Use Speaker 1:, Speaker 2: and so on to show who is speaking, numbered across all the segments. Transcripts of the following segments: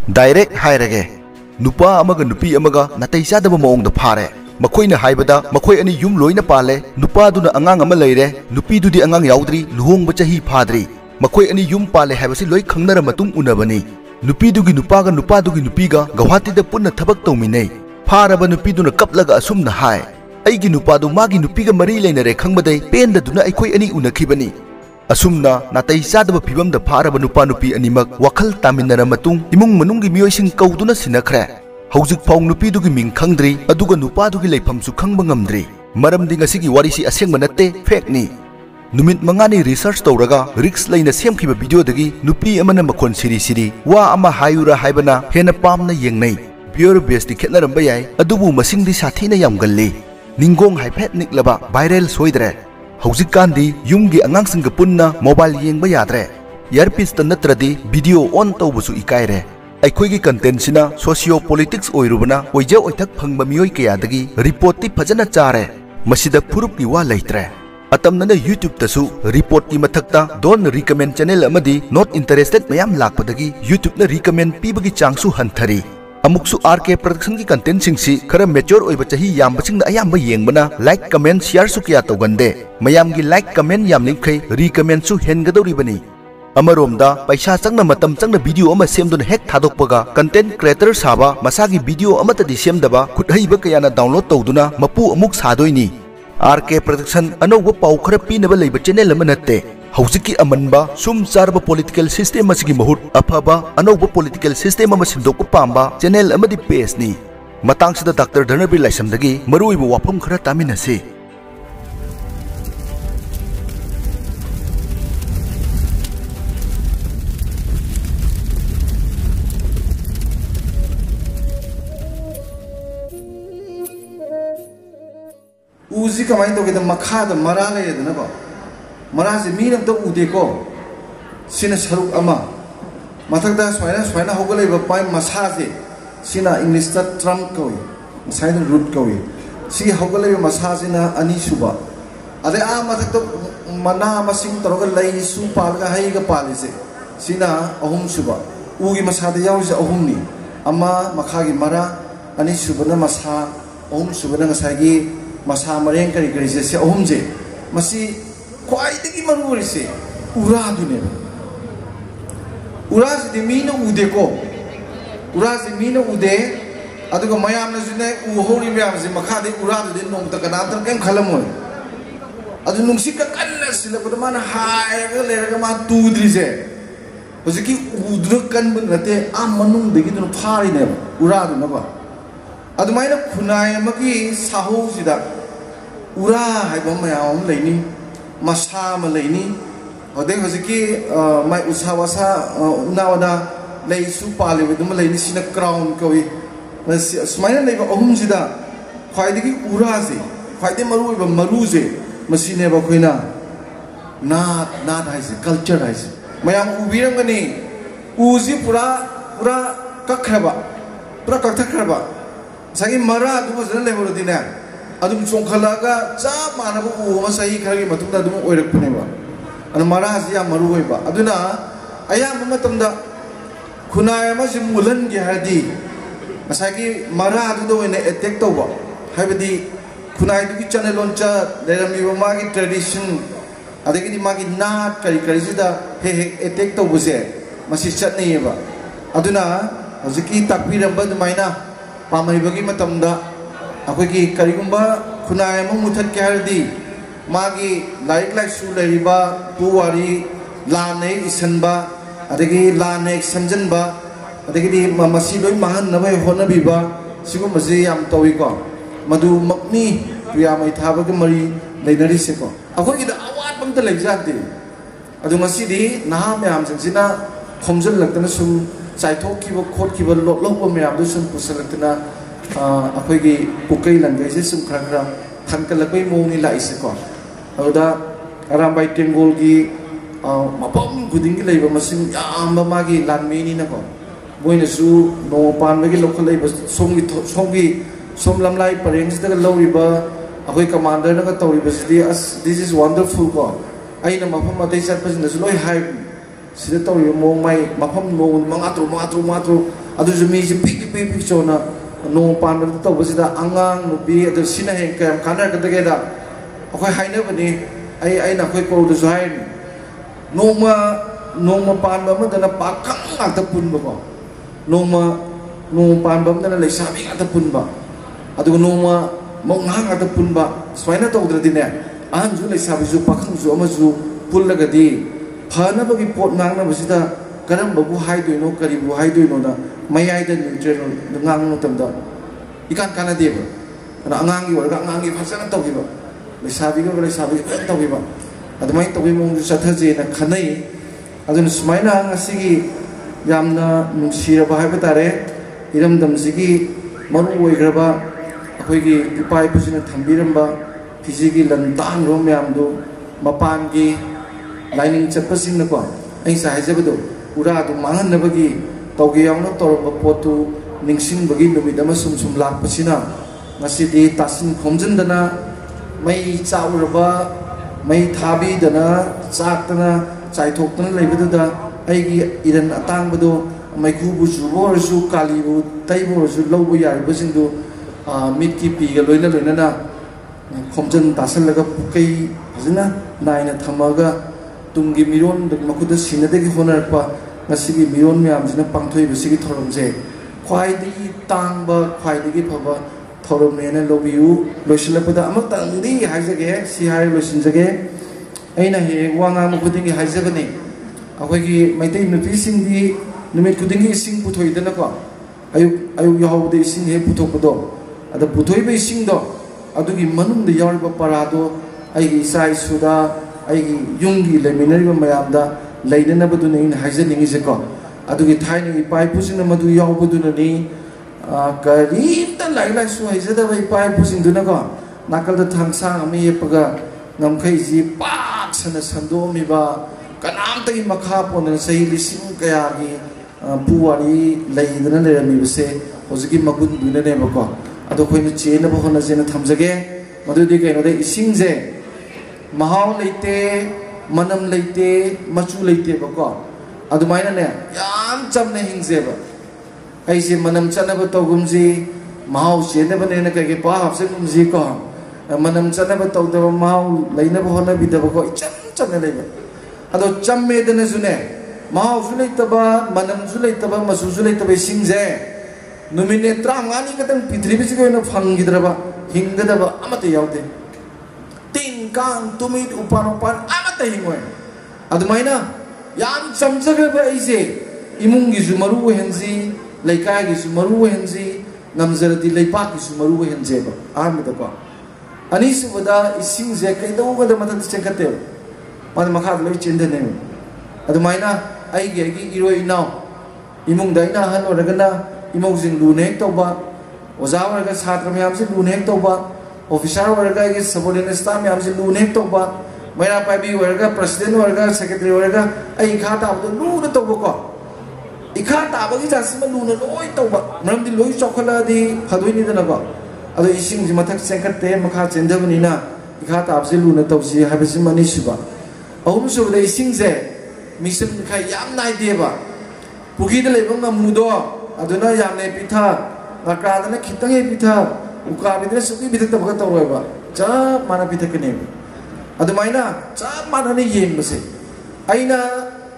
Speaker 1: Direct hairage nupa amaga nupi amaga natai chadaba maong da phare makoina haibada makoi ani yum loina pale nupa duna angang ama leire nupi dudi angang yaudri luhongba chahi phadri makoi ani yum pale haibasi loi khangnara matung unabani nupi dugi nupa dugi nupi ga Guwahati da punna thabak tawminai pharaba nupi duna kaplaga asumna hai aigi nupa du magi nupi ga mari leinare khangmadai penda duna aikoi ani unakhibani asumna natai chadaba phibam da pharaba nupa nupi animak wakhal taminara matung imung manunggi mioising kauduna sinakhre haujuk phong nupi dugi ming khangdri aduga nupa dugi leifam su khangba ngamdri maramdi ngasigi warisi asengma natte fake ni numit mangani research tawraga risk leina semkhiba video dagi nupi amana makhon siri wa ama hayura haibana hena pamna yengnai pure base di khetnaram bayai adubu masingdi sathina yamgalli ningong haiphet niklaba viral soidre haujuk kandi yumgi angangsing punna mobile yengba yadre earpiece ta natradi video on tawbusu ikaire अखोई content सिना socio politics ओइरुबना ओइजे ओइथक फंगबा मियोय कयादगी report ति फजना चारे मसिदा फुरुप की वा लेत्रे अतमनना यूट्यूब तसु रिपोर्ट की मथक्ता डोंट रिकमेंड चैनल अमदी नॉट इंटरेस्टेड मयाम लाकपदगी यूट्यूब न रिकमेंड पीबगी चांगसु हंथरी अमुकसु आरके प्रोडक्शन की कंटेंट सिंगसी खरा मैच्योर ओइबा चही यामबसिंग अयाम येंगबना लाइक कमेंट शेयर सु किया तौगंदे मयाम की लाइक कमेंट याम लिंखै रिकमेंड सु हेनगदौरिबनी अमरोमदा पैसा चंगना मतम चंगना वीडियो अमा सेमदुन हेक थादोकपगा कंटेंट क्रिएटर साबा मसागी वीडियो अमतदि सेमदबा खुदहैबा कयाना डाउनलोड तौदुना मपु अमुक सादोइनी आरके प्रोडक्शन अनौबा पाउ खरा पीनबा लेबा चैनल अमा नत्ते हौजिकी अमनबा सुम चारबा पॉलिटिकल सिस्टम असिगी महूट अफबा अनौबा पॉलिटिकल सिस्टम अमा सिंदोकपा पांबा चैनल अमदि पेज नि मतांगसिदा डॉक्टर धनबीर लाइसमदगी मरुइबा वाफम खरा तामिनसे
Speaker 2: उजी कमाइन तो के मखा द मरा ले दना को मरा से मीन तो उदे को सिना सरुक अमा मथक दा स्वाइना होगले ब पाइ मसा से सिना इंग्लिश ता ट्रम्प कोई साइड रूट कोई सी होगले मसा सिना अनि सुबा अदे आ मथक तो मना मसिंग तरोग लई सु पालगा हाई ग पाले से सिना अहुम सुबा उगी मसा दे याव से अहुम नि अमा मखा गी मरा अनि सुबना मसा अहुम सुबना ngसागी मसा मरें करी करी से अहुम जे मसी ख्वाइदगी मरुरी से उरा दुने उरा से मीनो उदे को उरा से मीनो उदे अदुगा मयाम न जुने उहोरी मयाम से मखा दे उरा दे नोंग तक नाम तक केम खलमोय अदु नुंगसी का कन्न सिलबद मान हाय ग लेरग मा तुद्री से होजिकी उद्र कन बन रते आ मनुंग देगी दुन फारी ने उरा दुन बा अदुमाइना खुनाय मगी साहो सिदा उरा हाइबा मयाम लेनी मसा म लेनी हदे हजिकी माइ उसावासा उनावदा लेसु पाले दुम लेनी सिना क्राउन कवि स्माइना लेबा अहुम सिदा ख्वाइदगी उरा से ख्वाइदे मरुइबा मरु से मसिने बा खोइना नाट हाइसे कल्चर हाइसे मयाम उबिरंगनी उजी पूरा कखरबा पूरा कथखरबा सागी मरा दुम जन लेबरो दिना अदुम चोंखलागा चा मानबो उमा सही खरगी मतुंदा दुम ओइरकपनेबा अन मरा हसी या मरु होइबा अदुना अया मतमदा खुनाय अमा सि मुलन गे हदी सागी मरा दुदो ने अटैक तोबा हाइबदी खुनाय दुगी चैनल लोंचा लेरमीबा मागी ट्रेडिशन अदगी मागी नाट करी सिदा हे अटैक तोबसे मसि चटनेबा अदुना हजिकी ताकबिरंबा दुमाइना पामैबगी मतमदा अखोगी करिगुंबा खुनाय म मुथत के हरदी मागी लाइक सु लेरिबा पुवारी लाने इसनबा अदगी लाने समजनबा अदगी मसी लोय महन नबय होनबीबा सिगु मजे याम तोइको मधु मक्नी प्रिया मै थाबगे मरी लेनरी सेको अखोगी द अवात बंत लेजाते अदु मसीदी नहा मयाम संसिना खोमजल लगतन सुम चाइथोखिबो खोटखिबो लोकलोक मयाम दु सुम पुसलतना अखोगी पुकई लंगै से सुम खरा थनकलपै मोंनि लाइसे को अदा अरामबाई टेंगोल की मपम गुदिंग की लेबा मसिंग याम मागी लानमेनी नको बोइनसु नो पानबगी लोकल लेबा सोंगी सोम लमलाई परेंस दग लौरिबा अखोई कमांडर नगा तौरिबा सिदि अस दिस इज वंडरफुल को आइना मफम अतै चटपसिनसु लोय हाय सिदा तौरिबा मोंग माई मफम मोंग मंगात्रो ꯑꯗꯨꯁꯨ ꯃꯤꯁꯦ ꯄꯤꯛ ꯆꯣꯅ ꯅꯣꯡ ꯄꯥꯟꯕꯗ ꯇꯧꯕꯁꯤꯗ ꯑꯉꯥꯡ ꯅꯨꯄꯤ ꯑꯗꯨ ꯁꯤꯅ ꯍꯦꯟꯅ ꯀꯌꯥꯝ ꯀꯥꯟꯅꯔꯛꯀꯗꯒꯦꯗ ꯑꯩꯈꯣꯏ ꯍꯥꯏꯅꯕꯅꯤ ꯑꯩꯅ ꯑꯩꯈꯣꯏ ꯀꯧꯗꯁꯨ ꯍꯥꯏꯔꯤꯅꯤ ꯅꯣꯡꯃ ꯄꯥꯟꯕ ꯑꯃꯗꯅ ꯄꯥꯈꯪ ꯉꯥꯛꯇ ꯄꯨꯟꯕꯀꯣ ꯅꯣꯡꯃ ꯄꯥꯟꯕ ꯑꯃꯗꯅ ꯂꯩꯁꯥꯕꯤ ꯉꯥꯛꯇ ꯄꯨꯟꯕ ꯑꯗꯨꯒ ꯅꯣꯡꯃ ꯃꯧꯅꯍꯥ ꯉꯥꯛꯇ ꯄꯨꯟꯕ ꯁꯨꯃꯥꯏꯅ ꯇꯧꯗ꯭ꯔꯗꯤꯅꯦ ꯑꯍꯟꯁꯨ ꯂꯩꯁꯥꯕꯤꯁꯨ ꯄꯥꯈꯪꯁꯨ ꯑꯃꯁꯨ ꯄꯨꯜꯂꯒꯗꯤ ꯐꯅꯕꯒꯤ ꯄꯣꯠ ꯉꯥꯡꯅꯕꯁꯤꯗ ꯀꯔꯝꯕꯕꯨ ꯍꯥꯏꯗꯣꯏꯅꯣ ꯀꯔꯤꯕꯨ ꯍꯥꯏꯗꯣꯏꯅꯣꯅ ꯃꯌꯥꯏꯗ ꯅ꯭ꯌꯨꯇ꯭ꯔꯦꯜ ꯉꯥꯡꯕ ꯃꯇꯝꯗ ꯏꯀꯥꯟ ꯀꯥꯟꯅꯗꯦꯕ ꯑꯗꯨꯅ ꯑꯉꯥꯡꯒꯤ ꯑꯣꯏꯔꯒ ꯑꯉꯥꯡꯒꯤ ꯐꯖꯅ ꯇꯧꯈꯤꯕ ꯂꯩꯁꯥꯕꯤꯒ ꯂꯩꯁꯥꯕꯤꯒ ꯐꯖꯅ ꯇꯧꯈꯤꯕ ꯑꯗꯨꯃꯥꯏꯅ ꯇꯧꯕꯒꯤ ꯃꯑꯣꯡꯁꯨ ꯆꯠꯊꯖꯦꯅ ꯈꯟꯅꯩ ꯑꯗꯨꯅ ꯁꯨꯃꯥꯏꯅ ꯉꯁꯤꯒꯤ ꯌꯥꯝꯅ ꯅꯨꯡꯁꯤꯔꯕ ꯍꯥꯏꯕ ꯇꯥꯔꯦ ꯏꯔꯝꯗꯝꯁꯤꯒꯤ ꯃꯔꯨ ꯑꯣꯏꯈ꯭ꯔꯕ ꯑꯩꯈꯣꯏꯒꯤ ꯏꯄꯥ ꯏꯄꯨꯁꯤꯡꯅ ꯊꯝꯕꯤꯔꯝꯕ ꯐꯤꯖꯤꯒꯤ ꯂꯟ ꯇꯥꯡꯈ꯭ꯔꯕ ꯃꯌꯥꯝꯗꯨ ꯃꯄꯥꯟꯒꯤ ꯂꯥꯏꯅꯤꯡ ꯆꯠꯄꯁꯤꯡꯅꯀꯣ ꯑꯩ ꯉꯁꯥꯏ ꯍꯥꯏꯖꯕꯗꯣ ꯎꯔꯥꯗꯨ ꯃꯥꯡꯍꯟꯅꯕꯒꯤ ꯇꯧꯒꯦ ꯌꯥꯎꯅ ꯇꯧꯔꯝꯕ ꯄꯣꯠꯇꯨ ꯅꯤꯡꯁꯤꯡꯕꯒꯤ ꯅꯨꯃꯤꯠ ꯑꯃ ꯁꯨꯝ ꯂꯥꯛꯄꯁꯤꯅ ꯉꯁꯤꯗꯤ ꯇꯥꯁꯤꯟ ꯈꯣꯝꯖꯤꯟꯗꯅ ꯃꯩ ꯆꯥꯛꯎꯔꯕ ꯃꯩ ꯊꯥꯕꯤꯗꯅ ꯆꯥꯛꯇꯅ ꯆꯥꯏꯊꯣꯛꯇꯅ ꯂꯩꯕꯗꯨꯗ ꯑꯩꯒꯤ ꯏꯔꯟ ꯑꯇꯥꯡꯕꯗꯣ ꯃꯩꯈꯨꯕꯨ ꯆꯨꯕ ꯑꯣꯏꯔꯁꯨ ꯀꯥꯂꯤꯕꯨ ꯇꯩꯕ ꯑꯣꯏꯔꯁꯨ ꯂꯧꯕ ꯌꯥꯔꯤꯕꯁꯤꯡꯗꯨ ꯃꯤꯠꯀꯤ ꯄꯤꯒ ꯂꯣꯏꯅꯅ ꯈꯣꯝꯖꯤꯟ ꯇꯥꯁꯜꯂꯒ ꯄꯨꯀꯩ ꯐꯖꯅ ꯅꯥꯏꯅ ꯊꯝꯃꯒ ꯇꯨꯡꯒꯤ ꯃꯤꯔꯣꯟ ꯃꯈꯨꯠꯇ ꯁꯤꯟꯅꯗꯒꯤ ꯍꯣꯠꯅꯔꯛꯄ ꯉꯁꯤꯒꯤ ꯃꯤꯔꯣꯟ ꯃꯌꯥꯝꯁꯤꯅ ꯄꯥꯡꯊꯣꯛꯏꯕꯁꯤꯒꯤ ꯊꯧꯔꯝꯁꯦ ꯈ꯭ꯋꯥꯏꯗꯒꯤ ꯇꯥꯡꯕ ꯈ꯭ꯋꯥꯏꯗꯒꯤ ꯐꯕ ꯊꯧꯔꯝꯅꯦꯅ ꯂꯧꯕꯤꯌꯨ ꯂꯣꯏꯁꯤꯜꯂꯛꯄꯗ ꯑꯃꯇꯪꯗꯤ ꯍꯥꯏꯖꯒꯦ ꯁꯤ ꯍꯥꯏꯔ ꯂꯣꯏꯁꯤꯟꯖꯒꯦ ꯑꯩꯅ ꯍꯦꯛ ꯋꯥ ꯉꯥꯡꯕ ꯈꯨꯗꯤꯡꯒꯤ ꯍꯥꯏꯖꯕꯅꯤ ꯑꯩꯈꯣꯏꯒꯤ ꯃꯩꯇꯩ ꯅꯨꯄꯤꯁꯤꯡꯗꯤ ꯅꯨꯃꯤꯠ ꯈꯨꯗꯤꯡꯒꯤ ꯏꯁꯤꯡ ꯄꯨꯊꯣꯛꯏꯗꯅꯀꯣ ꯑꯌꯨꯛ ꯌꯥꯍꯧꯕꯗ ꯏꯁꯤꯡ ꯍꯦꯛ ꯄꯨꯊꯣꯛꯄꯗꯣ ꯑꯗ ꯄꯨꯊꯣꯛꯏꯕ ꯏꯁꯤꯡꯗꯣ ꯑꯗꯨꯒꯤ ꯃꯅꯨꯡꯗ ꯌꯥꯎꯔꯤꯕ ꯄꯔꯥꯗꯣ ꯑꯩꯒꯤ ꯏꯆꯥ ꯏꯁꯨꯗ ꯑꯩꯒꯤ ꯌꯨꯝꯒꯤ ꯂꯩꯃꯤꯟꯅꯔꯤꯕ ꯃꯌꯥꯝꯗ ꯂꯩꯅꯅꯕꯗꯨꯅ ꯑꯩꯅ ꯍꯥꯏꯖꯅꯤꯡꯉꯤꯁꯦꯀꯣ ꯑꯗꯨꯒꯤ ꯊꯥꯏꯅꯒꯤ ꯏꯄꯥ ꯏꯄꯨꯁꯤꯡꯅ ꯃꯗꯨ ꯌꯥꯎꯕꯗꯨꯅꯅꯤ ꯀꯔꯤꯝꯇ ꯂꯥꯏꯔꯤꯛ ꯂꯥꯏꯁꯨ ꯍꯩꯖꯗꯕ ꯏꯄꯥ ꯏꯄꯨꯁꯤꯡꯗꯨꯅꯀோ ꯅꯥꯀꯜꯗ ꯊꯥꯡꯁꯥꯡ ꯑꯃ ꯌꯦꯞꯄꯒ ꯉꯝꯈꯩꯁꯤ ꯄꯥꯛ ꯁꯟꯅ ꯁꯟꯗꯣꯛꯑꯝꯃꯤꯕ ꯀꯅꯥꯝꯇꯒꯤ ꯃꯈꯥ ꯄꯣꯟꯗꯅ ꯆꯍꯤ ꯂꯤꯁꯤꯡ ꯀꯌꯥꯒꯤ ꯄꯨꯋꯥꯔꯤ ꯂꯩꯗꯅ ꯂꯩꯔꯝꯃꯤꯕꯁꯦ ꯍꯧꯖꯤꯛꯀꯤ ꯃꯒꯨꯟꯗꯨꯅꯅꯦꯕꯀꯣ ꯑꯗꯣ ꯑꯩꯈꯣꯏꯅ ꯆꯦꯟꯅꯕ ꯍꯣꯠꯅꯖꯦꯅ ꯊꯝꯖꯒꯦ ꯃꯗꯨꯗꯤ ꯀꯩꯅꯣꯗ ꯏꯁꯤꯡꯁꯦ ꯃꯍꯥꯎ ꯂꯩꯇꯦ manam leite machu leite bako adumai na ne yam cham na hingzeba aise manam chana ba togumji mahau chene ba ne na kai pa hapse gumji ko manam chana ba tog da mahau leina ba hona bi da bako cham cham na leiba ado cham me da na sune mahau su leita ba manam su leita ba masu su leita ba singje numine trangani katang pithribi chi ko na phangidra ba hingda ba amate yaude kang tumit upan amata hingoy adumaina yam samjaga aise imung gi sumaru henzi laikai gi sumaru henzi namzarati laipak gi sumaru henze ba amida ba ani subada ising je kai do ga da matan chekate man makha loi chinde ne adumaina ai gi iroi now imung dai na han oragana imong jing lu ne to ba oza oraga chhatra myam se lu ne to ba officer वर्ग के subordinate staff में हमसे लूने तो बा मेरा पाइबी वर्ग president वर्ग secretary वर्ग आई खा ताब तो लूने तो बको इखा ताब की जासी में लूने लोई तो बा मरम दी लोई चौखला दी फदुई नहीं देना बा अदो इसिंग जी मथक सेंकते मखा चेंदे बनी ना इखा ताब से लूने तो जी है बस मनी शुबा अहुम शुबा इसिंग से मिशन खा याम नाई दे बा पुकी दे लेबंग ना मुदो अदो ना याम ने पिथा लकादा ना खितंगे पिथा ukabidre suki bitak tabaka tawaiba cha mana bitakane adumaina cha mana ne yembase aina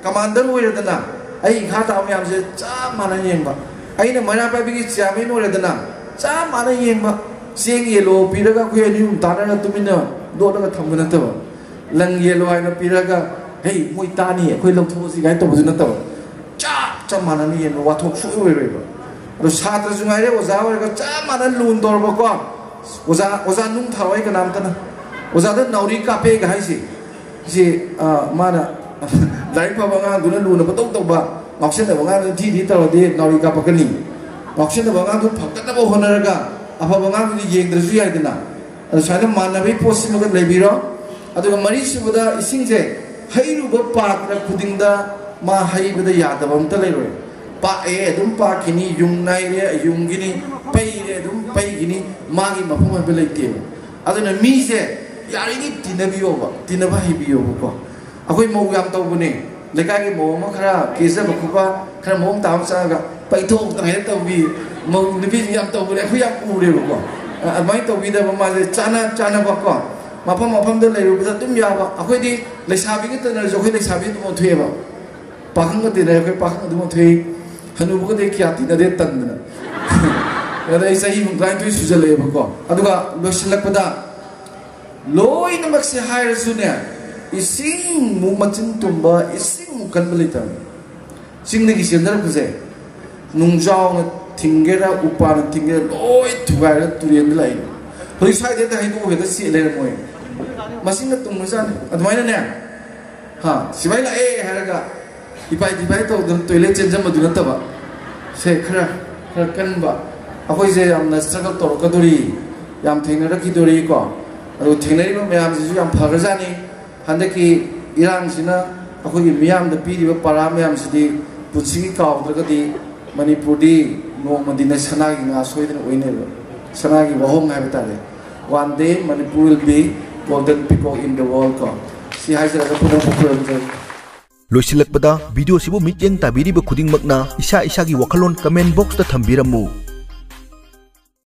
Speaker 2: commander oiradana ai kha ta myam se cha mana yemba aina mana pa bi chairman oiradana cha mana yemba seng yelo piraga khoi ni tana tumina do daga thamgana tawa lang yelo aina piraga hey moi tani khoi lok thosi gai to bujuna tawa cha mana ne yemba wa thok su oireba रो छात्र जुगाइरे ओजा ओरगा चा माना Lun दरबको ओजा नुं थावै का नाम तना ओजा the नौरी कापे गाइसि जे माना लाइक पाबंगा दुना लुन बतो तोबा ऑप्शन द बंगा धी तवदि नौरी कापकनी ऑप्शन द बंगा दु फक्तब होनरगा अफा बंगा दु येंद्रसु याइदना साइना मानबे पोसिमग लेबिरो अदुगा मरी सुबदा इसिंजे हैरुबो पात्र खुदिंगदा मा हैबदा यादबम त लेरोय pa dum pa kini yung nai re yung gini pai re dum pai gini magi mapum ba leite aduna mi se yari ni tinabiyo ba tinaba hibiyo ko akoi mo yam taw bune lekai mo mo khara kesa ba khuba khara mo tam sa ga paithok tang tawbi mau nupi yam tawbi khu yam ure ko admai tawbi da ma le chana ba ko mafam da leiru ba tum ya ba akhoi di leisabi ki tana jo khoi leisabi tu mo thue ba pakhang ka tena khoi pakhang tu mo thue hanu bu de kya ti da de tan na ada sahi mun kai tu sujale ba ko aduga losilak pada loi na maksi hair sunya ising mu machin tumba ising mu kan belita sing ni gisendar kuse nungjaw na tingera upar tingera loi thugai ra turien lai hoi sai de ta hai ko he da si le moi masing na tung san admai na ne ha sibai la haraga ipai to toilet change ma du na ta ba se khara kan ba akhoi je am na struggle to ka duri yam thengna ra ki duri ko adu thengnai ba mayam ji yam phagajani handaki irang sina akhoi miyam da pi ri ba para mayam sidi puchi ka odra ka di manipur di no madina sanagi nga soidin oine ba sanagi wahong hai bata le one day manipur will be golden peacock in the world ko si hai jara ka pura pura
Speaker 1: loisilakpada video sibu mityeng tabiri ba khuding makna isa gi wakhalon comment box ta thambiramu